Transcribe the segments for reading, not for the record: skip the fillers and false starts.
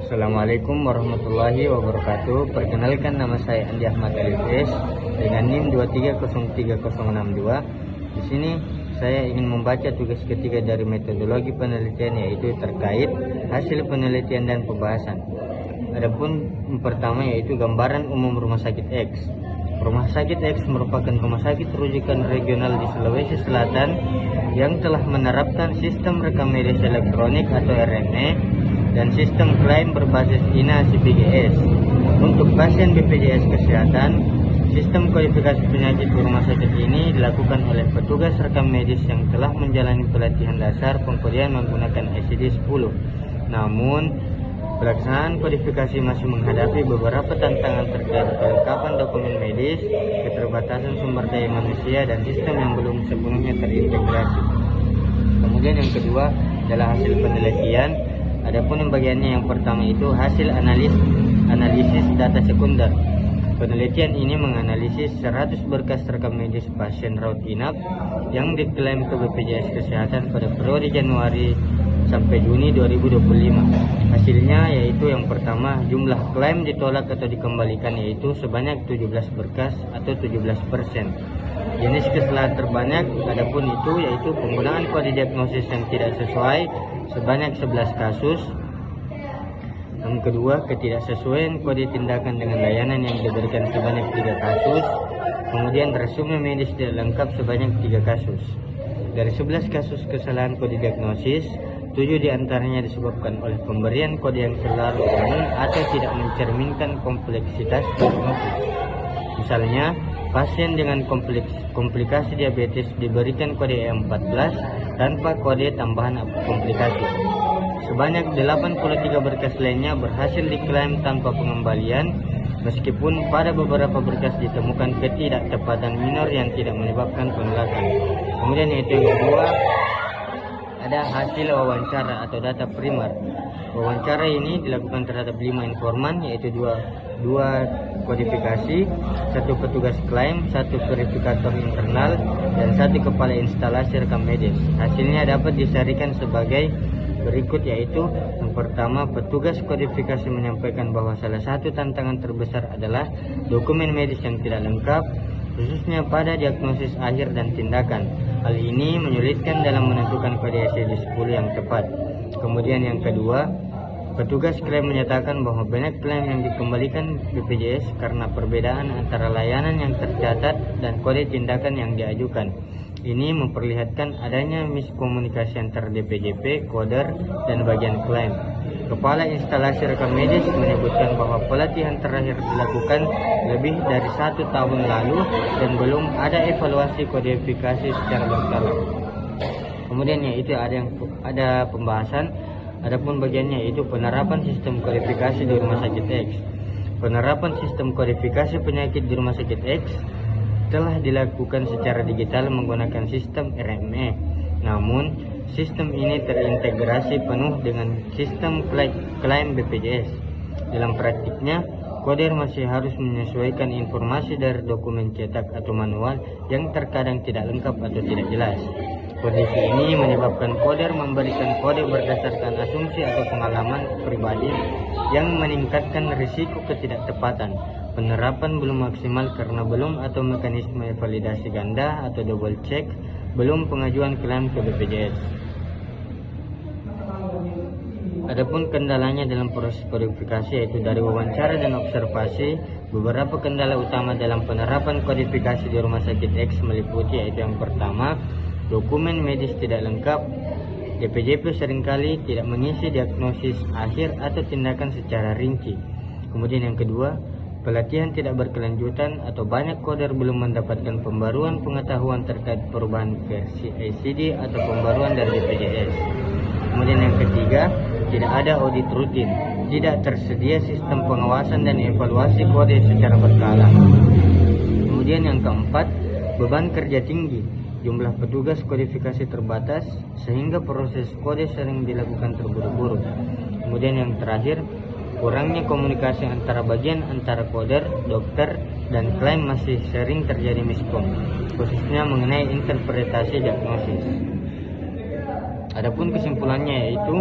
Assalamualaikum warahmatullahi wabarakatuh. Perkenalkan, nama saya Andi Ahmad Alifes dengan NIM 2303062. Di sini saya ingin membaca tugas ketiga dari metodologi penelitian, yaitu terkait hasil penelitian dan pembahasan. Adapun yang pertama yaitu gambaran umum Rumah Sakit X. Rumah Sakit X merupakan rumah sakit rujukan regional di Sulawesi Selatan yang telah menerapkan sistem rekam medis elektronik atau RME dan sistem klaim berbasis INA-CPGS. Untuk pasien BPJS Kesehatan, sistem kodifikasi penyakit di rumah sakit ini dilakukan oleh petugas rekam medis yang telah menjalani pelatihan dasar pengkodean menggunakan ICD-10. Namun, pelaksanaan kodifikasi masih menghadapi beberapa tantangan terkait kelengkapan dokumen medis, keterbatasan sumber daya manusia, dan sistem yang belum sepenuhnya terintegrasi. Kemudian yang kedua adalah hasil penelitian. Adapun bagiannya yang pertama itu hasil analisis data sekunder. Penelitian ini menganalisis 100 berkas rekam medis pasien rawat inap yang diklaim ke BPJS Kesehatan pada periode Januari sampai Juni 2025. Hasilnya yaitu yang pertama, jumlah klaim ditolak atau dikembalikan yaitu sebanyak 17 berkas atau 17%. Jenis kesalahan terbanyak adapun itu yaitu penggunaan kode diagnosis yang tidak sesuai sebanyak 11 kasus. Yang kedua, ketidaksesuaian kode tindakan dengan layanan yang diberikan sebanyak 3 kasus. Kemudian resume medis tidak lengkap sebanyak 3 kasus. Dari 11 kasus kesalahan kode diagnosis, 7 diantaranya disebabkan oleh pemberian kode yang terlalu umum atau tidak mencerminkan kompleksitas diagnosis. Misalnya, pasien dengan komplikasi diabetes diberikan kode E14 tanpa kode tambahan komplikasi. Sebanyak 83 berkas lainnya berhasil diklaim tanpa pengembalian, meskipun pada beberapa berkas ditemukan ketidaktepatan minor yang tidak menyebabkan penolakan. Kemudian yaitu yang kedua, ada hasil wawancara atau data primer. Wawancara ini dilakukan terhadap 5 informan, yaitu dua kodifikasi, 1 petugas klaim, 1 verifikator internal, dan 1 kepala instalasi rekam medis. Hasilnya dapat disarikan sebagai berikut, yaitu yang pertama, petugas kodifikasi menyampaikan bahwa salah satu tantangan terbesar adalah dokumen medis yang tidak lengkap, khususnya pada diagnosis akhir dan tindakan. Hal ini menyulitkan dalam menentukan kode ICD-10 yang tepat. Kemudian yang kedua, petugas klaim menyatakan bahwa banyak klaim yang dikembalikan BPJS karena perbedaan antara layanan yang tercatat dan kode tindakan yang diajukan. Ini memperlihatkan adanya miskomunikasi antara DPJP, koder, dan bagian klaim. Kepala instalasi rekam medis menyebutkan bahwa pelatihan terakhir dilakukan lebih dari 1 tahun lalu dan belum ada evaluasi kodifikasi secara berkala. Kemudian yaitu ada pembahasan. Adapun bagiannya yaitu penerapan sistem kodifikasi di Rumah Sakit X. Penerapan sistem kodifikasi penyakit di Rumah Sakit X telah dilakukan secara digital menggunakan sistem RME. Namun, sistem ini terintegrasi penuh dengan sistem klaim BPJS. Dalam praktiknya, koder masih harus menyesuaikan informasi dari dokumen cetak atau manual yang terkadang tidak lengkap atau tidak jelas. Kondisi ini menyebabkan koder memberikan kode berdasarkan asumsi atau pengalaman pribadi yang meningkatkan risiko ketidaktepatan. Penerapan belum maksimal karena belum atau mekanisme validasi ganda atau double check, belum pengajuan klaim ke BPJS. Adapun kendalanya dalam proses kodifikasi yaitu dari wawancara dan observasi. Beberapa kendala utama dalam penerapan kodifikasi di Rumah Sakit X meliputi yaitu yang pertama, dokumen medis tidak lengkap. DPJP seringkali tidak mengisi diagnosis akhir atau tindakan secara rinci. Kemudian yang kedua, pelatihan tidak berkelanjutan atau banyak koder belum mendapatkan pembaruan pengetahuan terkait perubahan versi ICD atau pembaruan dari BPJS. Kemudian yang ketiga, tidak ada audit rutin, tidak tersedia sistem pengawasan dan evaluasi kode secara berkala. Kemudian yang keempat, beban kerja tinggi. Jumlah petugas kodifikasi terbatas sehingga proses kode sering dilakukan terburu-buru. Kemudian yang terakhir, kurangnya komunikasi antara koder, dokter, dan klaim masih sering terjadi miskom, khususnya mengenai interpretasi diagnosis. Adapun kesimpulannya yaitu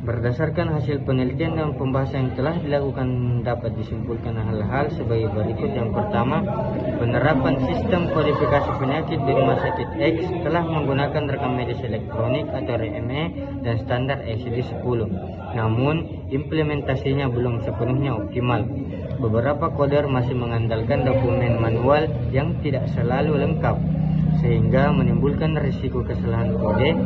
Berdasarkan hasil penelitian dan pembahasan yang telah dilakukan, dapat disimpulkan hal-hal sebagai berikut. Yang pertama, penerapan sistem kodifikasi penyakit di Rumah Sakit X telah menggunakan rekam medis elektronik atau RME dan standar ICD-10. Namun, implementasinya belum sepenuhnya optimal. Beberapa koder masih mengandalkan dokumen manual yang tidak selalu lengkap, sehingga menimbulkan risiko kesalahan kode.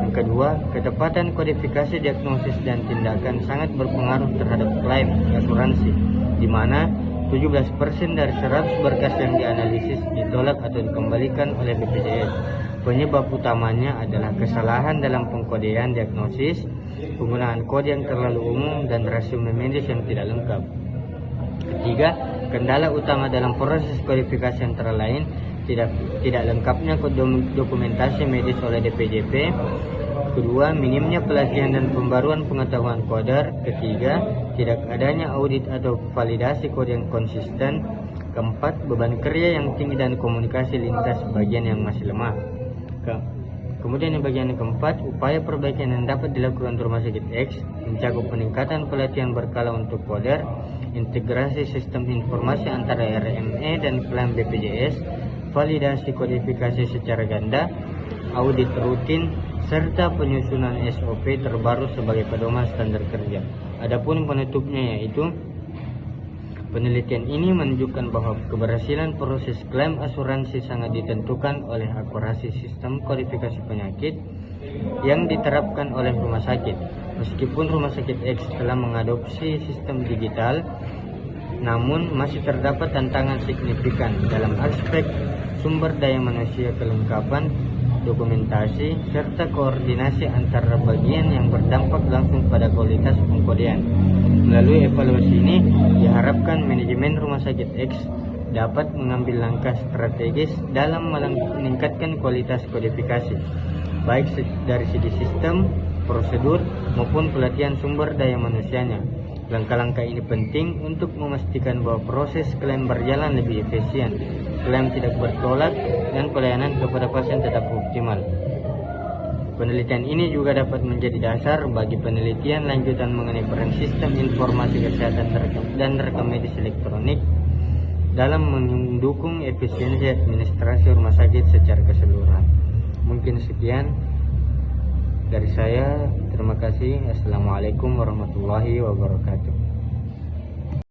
Yang kedua, ketepatan kodifikasi diagnosis dan tindakan sangat berpengaruh terhadap klaim asuransi, di mana 17% dari 100 berkas yang dianalisis ditolak atau dikembalikan oleh BPJS. Penyebab utamanya adalah kesalahan dalam pengkodean diagnosis, penggunaan kode yang terlalu umum, dan resume medis yang tidak lengkap. Ketiga, kendala utama dalam proses kodifikasi antara lain tidak lengkapnya dokumentasi medis oleh DPJP. Kedua, minimnya pelatihan dan pembaruan pengetahuan koder. Ketiga, tidak adanya audit atau validasi kode yang konsisten. Keempat, beban kerja yang tinggi dan komunikasi lintas bagian yang masih lemah. Kemudian yang bagian keempat, upaya perbaikan yang dapat dilakukan Rumah Sakit X mencakup peningkatan pelatihan berkala untuk koder, integrasi sistem informasi antara RME dan klaim BPJS, validasi kodifikasi secara ganda, audit rutin, serta penyusunan SOP terbaru sebagai pedoman standar kerja. Adapun penutupnya yaitu, penelitian ini menunjukkan bahwa keberhasilan proses klaim asuransi sangat ditentukan oleh akurasi sistem kodifikasi penyakit yang diterapkan oleh rumah sakit. Meskipun Rumah Sakit X telah mengadopsi sistem digital, namun masih terdapat tantangan signifikan dalam aspek sumber daya manusia, kelengkapan dokumentasi, serta koordinasi antara bagian yang berdampak langsung pada kualitas pengkodean. Melalui evaluasi ini, diharapkan manajemen Rumah Sakit X dapat mengambil langkah strategis dalam meningkatkan kualitas kodifikasi, baik dari segi sistem, prosedur, maupun pelatihan sumber daya manusianya. Langkah-langkah ini penting untuk memastikan bahwa proses klaim berjalan lebih efisien, klaim tidak bertolak, dan pelayanan kepada pasien tetap optimal. Penelitian ini juga dapat menjadi dasar bagi penelitian lanjutan mengenai peran sistem informasi kesehatan dan rekam medis elektronik dalam mendukung efisiensi administrasi rumah sakit secara keseluruhan. Mungkin sekian dari saya. Terima kasih. Assalamualaikum warahmatullahi wabarakatuh.